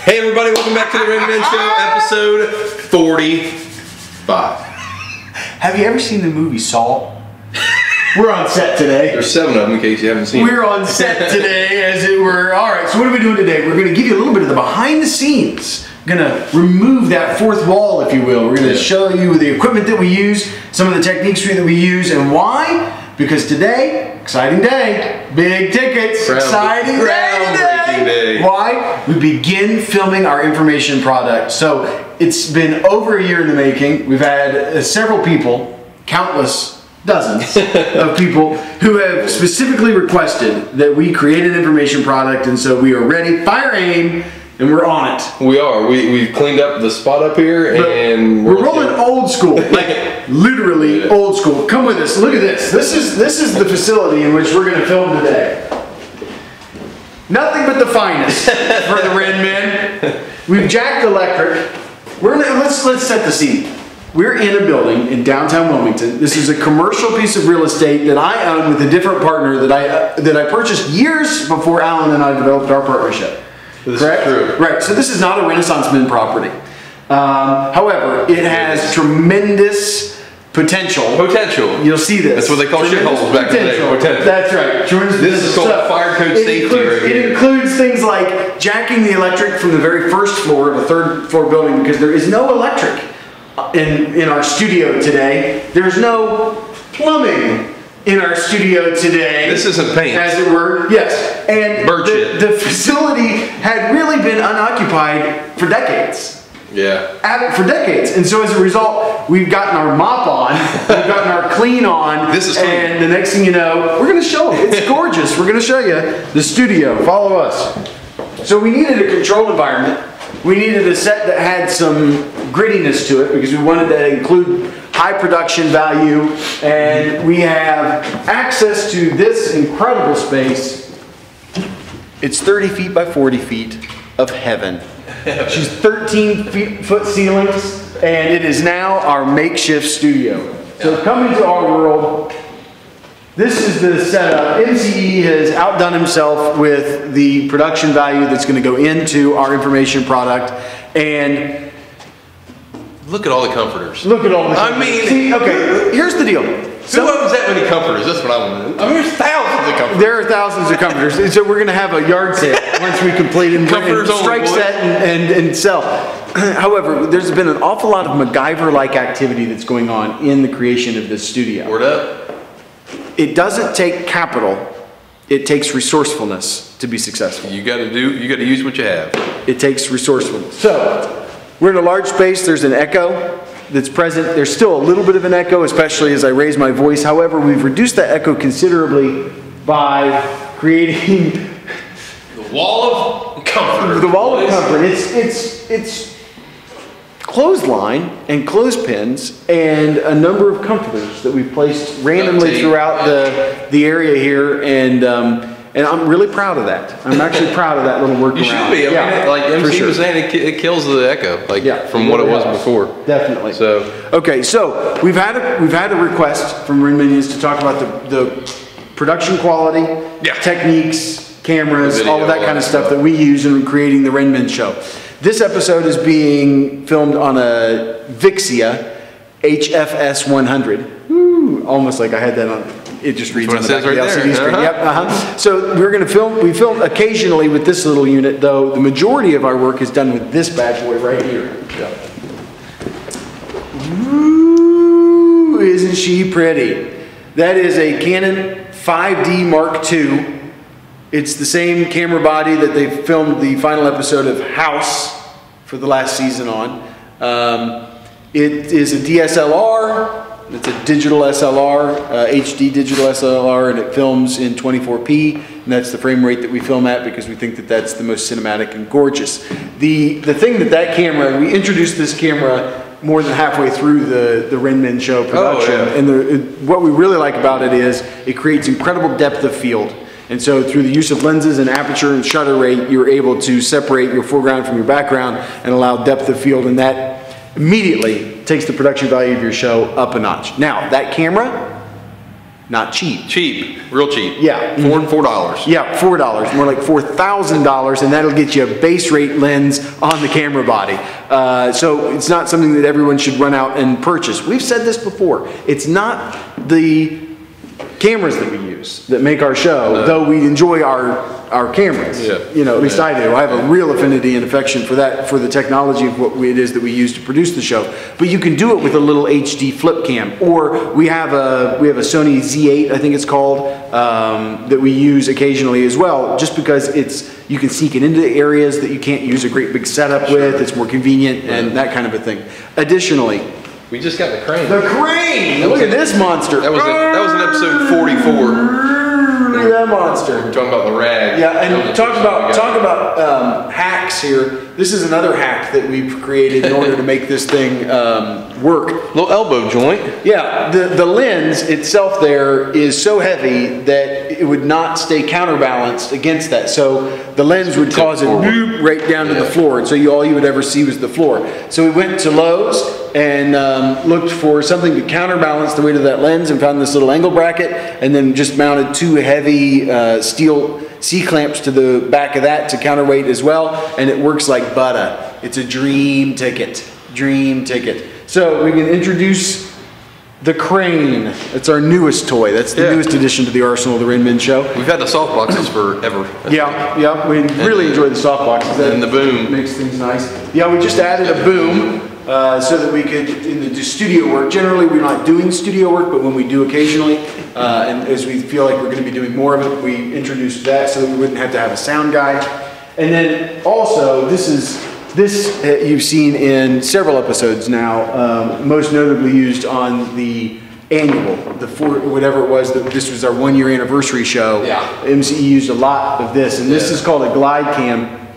Hey everybody, welcome back to the Ren Men Show, episode 45. Have you ever seen the movie Saw? We're on set today. There's 7 of them in case you haven't seen We're on set today, as it were. Alright, so what are we doing today? We're going to give you a little bit of the behind the scenes. We're going to remove that fourth wall, if you will. We're going to show you the equipment that we use, some of the techniques that we use, and why? Because today, exciting day, big tickets, exciting day. Why? We begin filming our information product. So it's been over a year in the making. We've had several people, countless dozens of people who have specifically requested that we create an information product, and so we are ready, fire aim, and we're on it. We are. We've cleaned up the spot up here, and we're rolling old school, like literally old school. Come with us. Look at this. This is the facility in which we're going to film today. Nothing but the finest for the Ren Men. We've jacked electric. Let's set the scene. We're in a building in downtown Wilmington. This is a commercial piece of real estate that I own with a different partner that I purchased years before Alan and I developed our partnership. Correct? True. Right. So this is not a Renaissance Men property. However, it has tremendous potential. You'll see this. That's what they call shitholes back in the day. Potential. That's right. This is called fire code safety. It includes things like jacking the electric from the very first floor of a third floor building, because there is no electric in our studio today. There's no plumbing in our studio today. This isn't paint, as it were. Yes. And the facility had really been unoccupied for decades. Yeah. For decades. And so as a result, we've gotten our mop on, we've gotten our clean on. This is clean. And the next thing you know, we're going to show them. It's gorgeous. We're going to show you the studio. Follow us. So we needed a controlled environment. We needed a set that had some grittiness to it, because we wanted to include high production value. And we have access to this incredible space. It's 30 feet by 40 feet of heaven. She's 13-foot ceilings, and it is now our makeshift studio. So come into our world. This is the setup. MCE has outdone himself with the production value that's going to go into our information product. And look at all the comforters. Look at all the comforters. I mean, see, okay, here's the deal. Who owns that many comforters? That's what I want to know. I mean, there's thousands of comforters. There are thousands of comforters. And so we're going to have a yard sale once we complete and strike set and sell. However, there's been an awful lot of MacGyver-like activity that's going on in the creation of this studio. Word up. It doesn't take capital. It takes resourcefulness to be successful. You got to use what you have. It takes resourcefulness. So, we're in a large space. There's an echo that's present. There's still a little bit of an echo, especially as I raise my voice. However, we've reduced that echo considerably by creating the wall of comfort. The wall of comfort. It's clothesline and clothespins and a number of comforters that we've placed randomly throughout the area here, and I'm really proud of that. I'm actually proud of that little workaround. You should be. I mean, like MC was saying, it kills the echo, from what it was before. Definitely. So okay, so we've had a request from Ren Minions to talk about the production quality, techniques, cameras, video, all of that kind of stuff that we use in creating the Ren Men Show. This episode is being filmed on a Vixia HFS 100. Ooh, almost like I had that on. It just reads on the back of the LCD screen. Yep. So we're going to film. We film occasionally with this little unit, though the majority of our work is done with this bad boy right here. Ooh, isn't she pretty? That is a Canon 5D Mark II. It's the same camera body that they filmed the final episode of House for the last season on. It is a DSLR. It's a digital SLR, HD digital SLR, and it films in 24p, and that's the frame rate that we film at because we think that that's the most cinematic and gorgeous. The thing that camera, we introduced this camera more than halfway through the Ren Men Show production, and what we really like about it is it creates incredible depth of field. And so through the use of lenses and aperture and shutter rate, you're able to separate your foreground from your background and allow depth of field, and that immediately takes the production value of your show up a notch. Now, that camera not cheap. Cheap, real cheap. Yeah. $4. Yeah, $4, more like $4,000, and that'll get you a base rate lens on the camera body. So it's not something that everyone should run out and purchase. We've said this before. It's not the cameras that we use that make our show, though we enjoy our cameras. Yeah. You know, at least I do. I have a real affinity and affection for that, for the technology of what it is that we use to produce the show. But you can do it with a little HD flip cam, or we have a Sony Z8, I think it's called, that we use occasionally as well, just because you can sneak it into areas that you can't use a great big setup with. It's more convenient and that kind of a thing. Additionally, we just got the crane. The crane! Look at this monster. That was in episode 44. Look at that monster. We're talking about the rag. Yeah, and talk about hacks here. This is another hack that we've created in order to make this thing work. Little elbow joint. Yeah, the lens itself there is so heavy that it would not stay counterbalanced against that. So the lens would cause it right down to the floor, and so all you would ever see was the floor. So we went to Lowe's and looked for something to counterbalance the weight of that lens, and found this little angle bracket, and then just mounted 2 heavy steel C-clamps to the back of that to counterweight as well, and it works like butter. It's a dream ticket. Dream ticket. So we can introduce the crane. It's our newest toy. That's the newest addition to the arsenal of the Ren Men Show. We've had the soft boxes forever. Yeah, we really enjoy the soft boxes. And the boom. Makes things nice. Yeah, we just added a boom so that we could, in the studio work, generally we're not doing studio work, but when we do occasionally, and as we feel like we're going to be doing more of it, we introduced that so that we wouldn't have to have a sound guy. And then also, this you've seen in several episodes now, most notably used on the annual, whatever it was, this was our 1-year anniversary show. Yeah. MCE used a lot of this, and this is called a glide cam,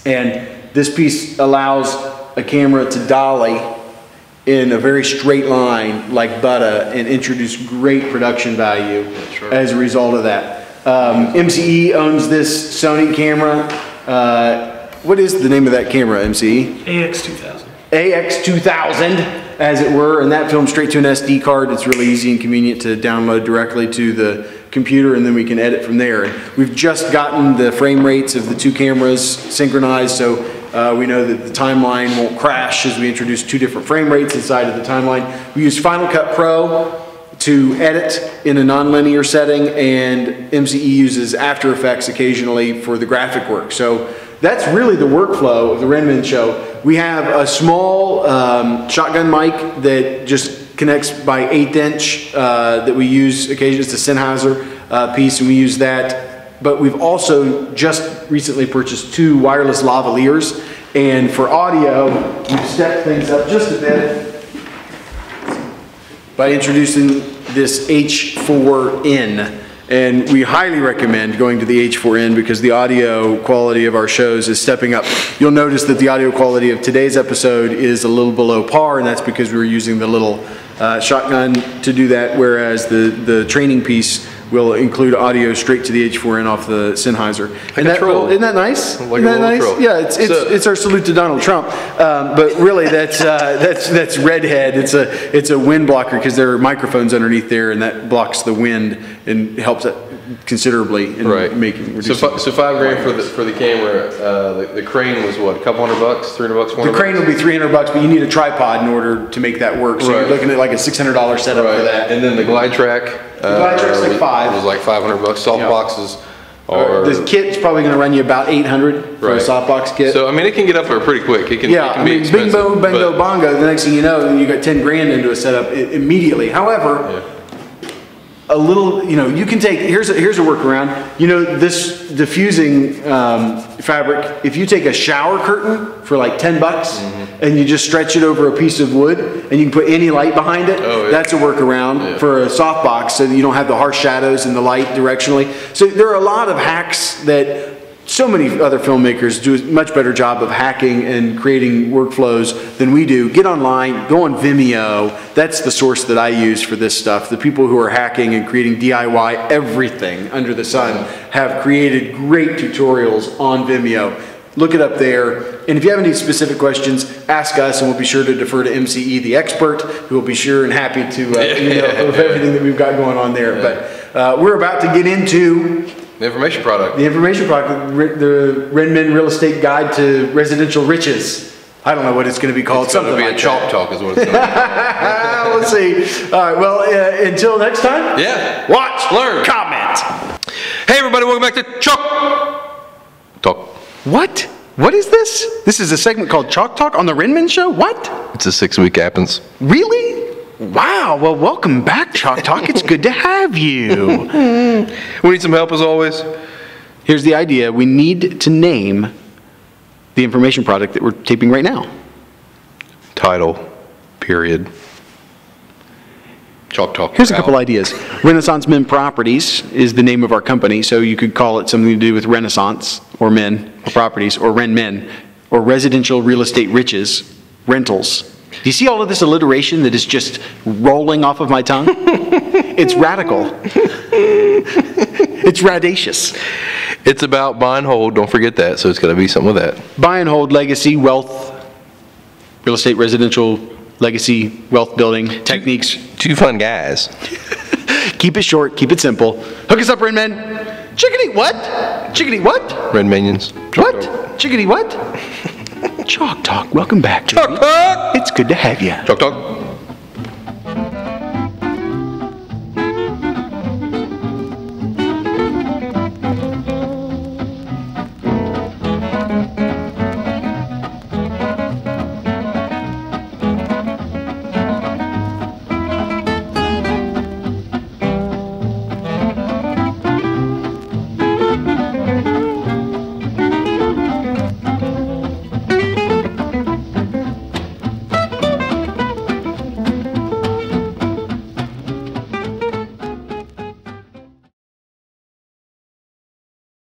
and this piece allows a camera to dolly in a very straight line like butter and introduce great production value as a result of that. MCE owns this Sony camera. What is the name of that camera, MCE? AX2000. AX2000, as it were, and that films straight to an SD card. It's really easy and convenient to download directly to the computer, and then we can edit from there. And we've just gotten the frame rates of the 2 cameras synchronized, so we know that the timeline won't crash as we introduce 2 different frame rates inside of the timeline. We use Final Cut Pro to edit in a nonlinear setting, and MCE uses After Effects occasionally for the graphic work. So that's really the workflow of the Ren Men Show. We have a small shotgun mic that just connects by 1/8 inch that we use occasionally. It's a Sennheiser piece, and we use that. But we've also just recently purchased 2 wireless lavaliers, and for audio, we've stepped things up just a bit by introducing this H4n. And we highly recommend going to the H4n because the audio quality of our shows is stepping up. You'll notice that the audio quality of today's episode is a little below par, and that's because we were using the little shotgun to do that, whereas the training piece will include audio straight to the H4n off the Sennheiser. Isn't that nice? Like Isn't that nice? troll. Yeah, it's our salute to Donald Trump. But really, that's Redhead. It's a wind blocker because there are microphones underneath there, and that blocks the wind and helps it considerably in making. So $5 grand for the camera. The crane was what? A couple $100, $300, $400. The crane will be $300, but you need a tripod in order to make that work. So you're looking at like a $600 setup for that. And then the glide track. The glide track's like $5. It was like $500. Soft boxes. The kit's probably going to run you about $800 for a softbox kit. So I mean, it can get up there pretty quick. It can be expensive. Bing boom, bango bongo. The next thing you know, you got 10 grand into a setup immediately. However, a little, you can take, here's a workaround. This diffusing fabric, if you take a shower curtain for like $10 and you just stretch it over a piece of wood and you can put any light behind it, that's a workaround for a softbox so that you don't have the harsh shadows and the light directionally. So there are a lot of hacks that so many other filmmakers do a much better job of hacking and creating workflows than we do. Get online, go on Vimeo. That's the source that I use for this stuff. The people who are hacking and creating DIY everything under the sun have created great tutorials on Vimeo. Look it up there. And if you have any specific questions, ask us, and we'll be sure to defer to MCE, the expert, who will be sure and happy to of everything that we've got going on there. But we're about to get into the information product. The information product, the Renmin Real Estate Guide to Residential Riches. I don't know what it's going to be called. It's going to be a chalk talk is what it's going to be. We'll see. All right, well, until next time. Yeah. Watch, learn, comment. Hey, everybody, welcome back to Chalk Talk. What? What is this? This is a segment called Chalk Talk on the Renmin Show? What? It's a 6-week absence. Really? Wow. Well, welcome back, Chalk Talk. It's good to have you. We need some help as always. Here's the idea. We need to name the information product that we're taping right now. Title, period. Chalk Talk. Here's a couple ideas. Renaissance Men Properties is the name of our company, so you could call it something to do with Renaissance, or Men, or Properties, or Renmin, or Residential Real Estate Riches, Rentals. Do you see all of this alliteration that is just rolling off of my tongue? It's radical. It's radacious. It's about buy and hold, don't forget that, so it's got to be something with that. Buy and hold, legacy, wealth, real estate, residential, legacy, wealth building, techniques. Two fun guys. Keep it short, keep it simple. Hook us up, Renmin. Chickadee what? Chickadee what? Red Minions. What? Chickadee what? Chalk Talk. Welcome back, Jody. Chalk Talk. It's good to have you. Chalk Talk.